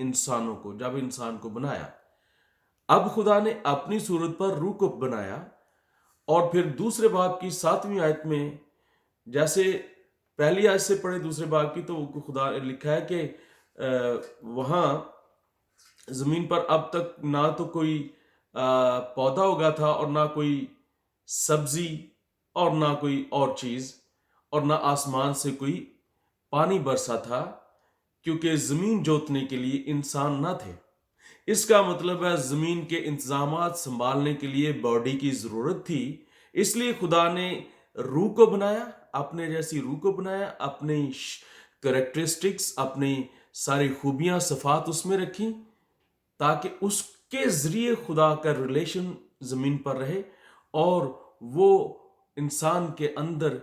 انسانوں کو، جب انسان کو بنایا، اب خدا نے اپنی صورت پر روح کو بنایا، اور پھر دوسرے باب کی 7ویں آیت میں، جیسے پہلی آیت سے پڑھے دوسرے باب کی، تو خدا لکھا ہے کہ وہاں زمین پر اب تک نہ تو کوئی پودا اگا تھا، اور نہ کوئی سبزی، اور نہ کوئی اور چیز، اور نہ آسمان سے کوئی پانی برسا تھا، کیونکہ زمین جوتنے کے لیے انسان نہ تھے۔ اس کا مطلب ہے زمین کے انتظامات سنبھالنے کے لیے باڈی کی ضرورت تھی، اس لیے خدا نے روح کو بنایا، اپنے جیسی روح کو بنایا، اپنی کریکٹرسٹکس، اپنی ساری خوبیاں صفات اس میں رکھی، تاکہ اس کے ذریعے خدا کا ریلیشن زمین پر رہے، اور وہ انسان کے اندر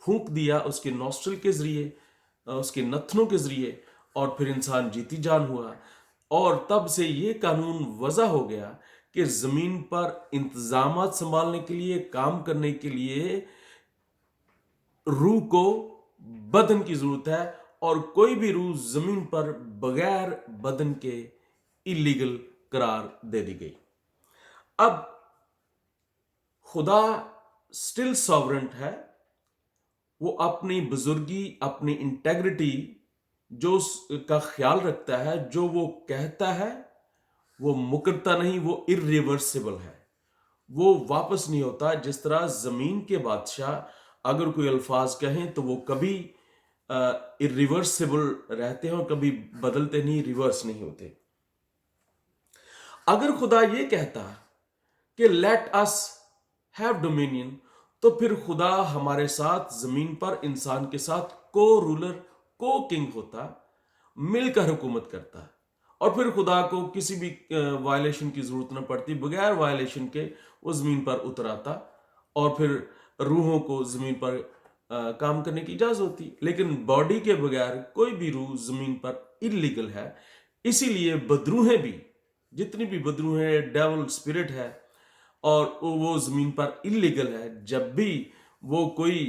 پھونک دیا اس کے نوسٹرل کے ذریعے، اس کے نتنوں کے ذریعے، اور پھر انسان جیتی جان ہوا۔ اور تب سے یہ قانون وضع ہو گیا کہ زمین پر انتظامات سنبھالنے کے لیے، کام کرنے کے لیے روح کو بدن کی ضرورت ہے، اور کوئی بھی روح زمین پر بغیر بدن کے اللیگل قرار دے دی گئی۔ اب خدا سٹل ساورنٹ ہے، وہ اپنی بزرگی، اپنی انٹیگریٹی جو اس کا خیال رکھتا ہے، جو وہ کہتا ہے وہ مکرتا نہیں، وہ irreversible ہے، وہ واپس نہیں ہوتا۔ جس طرح زمین کے بادشاہ اگر کوئی الفاظ کہیں تو وہ کبھی irreversible رہتے ہیں، اور کبھی بدلتے نہیں، ریورس نہیں ہوتے۔ اگر خدا یہ کہتا کہ let us have dominion، تو پھر خدا ہمارے ساتھ زمین پر انسان کے ساتھ کو رولر، کو کنگ ہوتا، مل کر حکومت کرتا، اور پھر خدا کو کسی بھی وائلیشن کی ضرورت نہ پڑتی، بغیر وائلیشن کے وہ زمین پر اتر آتا، اور پھر روحوں کو زمین پر کام کرنے کی اجازت ہوتی۔ لیکن باڈی کے بغیر کوئی بھی روح زمین پر اللیگل ہے، اسی لیے بدروحیں بھی، جتنی بھی بدروحیں، ڈیول اسپرٹ ہے، اور وہ زمین پر اللیگل ہے۔ جب بھی وہ کوئی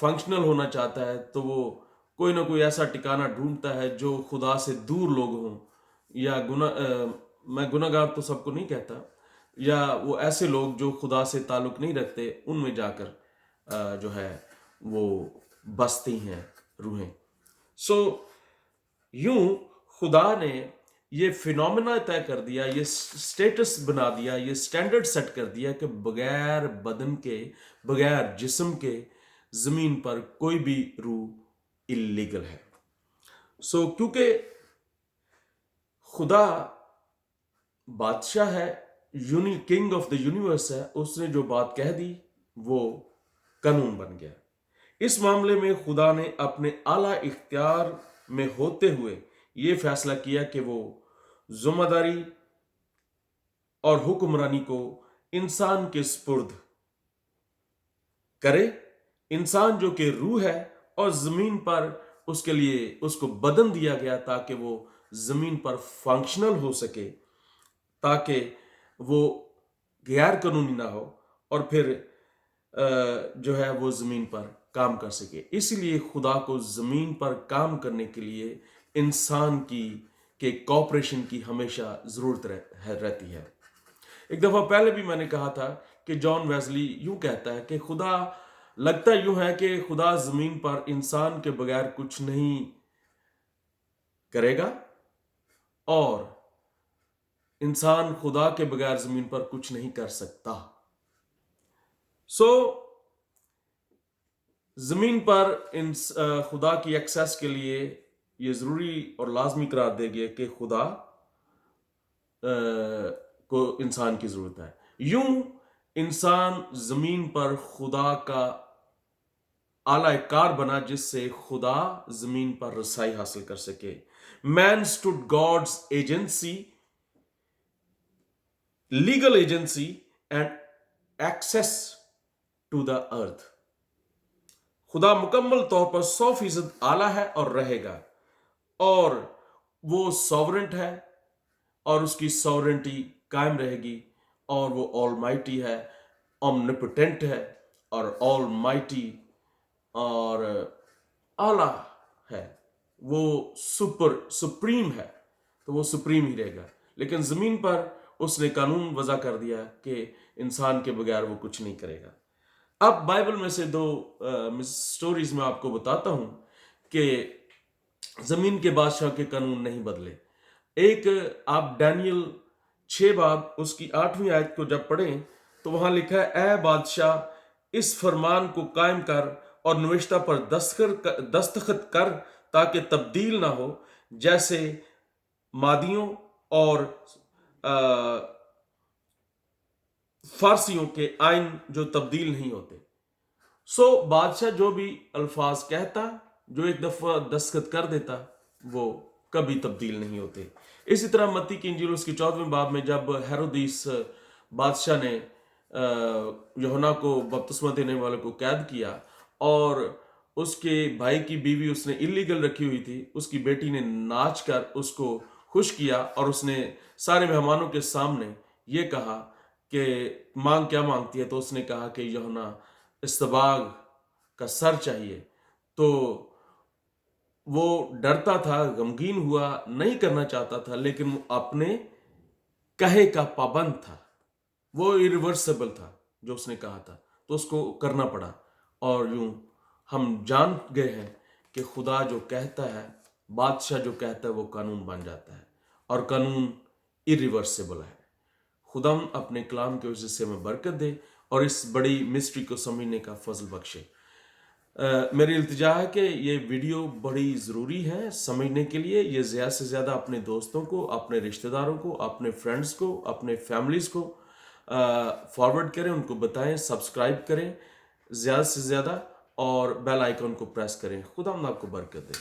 فنکشنل ہونا چاہتا ہے تو وہ کوئی نہ کوئی ایسا ٹھکانہ ڈھونڈتا ہے جو خدا سے دور لوگ ہوں، یا میں گناہ گار تو سب کو نہیں کہتا، یا وہ ایسے لوگ جو خدا سے تعلق نہیں رکھتے، ان میں جا کر جو ہے وہ بستی ہیں روحیں۔ سو یوں خدا نے یہ فینومینا طے کر دیا، یہ سٹیٹس بنا دیا، یہ سٹینڈرڈ سیٹ کر دیا کہ بغیر بدن کے، بغیر جسم کے زمین پر کوئی بھی روح اللیگل ہے۔ سو کیونکہ خدا بادشاہ ہے، کنگ آف دا یونیورس ہے، اس نے جو بات کہہ دی وہ قانون بن گیا۔ اس معاملے میں خدا نے اپنے اعلیٰ اختیار میں ہوتے ہوئے یہ فیصلہ کیا کہ وہ ذمہ داری اور حکمرانی کو انسان کے سپرد کرے۔ انسان جو کہ روح ہے، اور زمین پر اس کے لیے اس کو بدن دیا گیا تاکہ وہ زمین پر فنکشنل ہو سکے، تاکہ وہ غیر قانونی نہ ہو، اور پھر جو ہے وہ زمین پر کام کر سکے۔ اسی لیے خدا کو زمین پر کام کرنے کے لیے انسان کی کوآپریشن کی ہمیشہ ضرورت رہتی ہے۔ ایک دفعہ پہلے بھی میں نے کہا تھا کہ جان ویزلی یوں کہتا ہے کہ خدا لگتا یوں ہے کہ خدا زمین پر انسان کے بغیر کچھ نہیں کرے گا، اور انسان خدا کے بغیر زمین پر کچھ نہیں کر سکتا۔ سو زمین پر خدا کی ایکسیس کے لیے یہ ضروری اور لازمی قرار دے گیا کہ خدا کو انسان کی ضرورت ہے۔ یوں انسان زمین پر خدا کا اعلی کار بنا، جس سے خدا زمین پر رسائی حاصل کر سکے۔ Man stood God's agency, legal agency and access to the earth. خدا مکمل طور پر 100% اعلیٰ ہے اور رہے گا، اور وہ ساورنٹ ہے، اور اس کی ساورنٹی قائم رہے گی، اور وہ آل مائٹی ہے، اومنیپوٹنٹ ہے، اور آل مائٹی اور اعلیٰ ہے، وہ سپریم ہے۔ تو وہ سپریم ہی رہے گا. لیکن زمین پر اس نے قانون وضع کر دیا کہ انسان کے بغیر وہ کچھ نہیں کرے گا. اب بائبل میں سے 2 سٹوریز میں آپ کو بتاتا ہوں کہ زمین کے بادشاہ کے قانون نہیں بدلے. ایک آپ ڈینیل 6 باب اس کی 8ویں آیت کو جب پڑھیں تو وہاں لکھا ہے اے بادشاہ اس فرمان کو قائم کر اور نوشتہ پر دستخط کر تاکہ تبدیل نہ ہو جیسے مادیوں اور فارسیوں کے آئین جو تبدیل نہیں ہوتے. سو بادشاہ جو بھی الفاظ کہتا جو ایک دفعہ دستخط کر دیتا وہ کبھی تبدیل نہیں ہوتے. اسی طرح متی کی انجیل اس کی 14ویں باب میں جب ہیرودیس بادشاہ نے یوحنا کو بپتسمہ دینے والے کو قید کیا اور اس کے بھائی کی بیوی اس نے اللیگل رکھی ہوئی تھی, اس کی بیٹی نے ناچ کر اس کو خوش کیا اور اس نے سارے مہمانوں کے سامنے یہ کہا کہ مانگ کیا مانگتی ہے, تو اس نے کہا کہ یوحنا استباغ کا سر چاہیے. تو وہ ڈرتا تھا, غمگین ہوا, نہیں کرنا چاہتا تھا, لیکن وہ اپنے کہے کا پابند تھا, وہ ایریورسیبل تھا جو اس نے کہا تھا, تو اس کو کرنا پڑا. اور یوں ہم جان گئے ہیں کہ خدا جو کہتا ہے, بادشاہ جو کہتا ہے وہ قانون بن جاتا ہے, اور قانون ایریورسیبل ہے. خدا اپنے کلام کے اس حصے میں برکت دے اور اس بڑی مسٹری کو سمجھنے کا فضل بخشے. میری التجا ہے کہ یہ ویڈیو بڑی ضروری ہے سمجھنے کے لیے. یہ زیادہ سے زیادہ اپنے دوستوں کو, اپنے رشتہ داروں کو, اپنے فرینڈز کو, اپنے فیملیز کو فارورڈ کریں, ان کو بتائیں, سبسکرائب کریں زیادہ سے زیادہ, اور بیل آئیکن کو پریس کریں. خدا آپ کو برکت دے.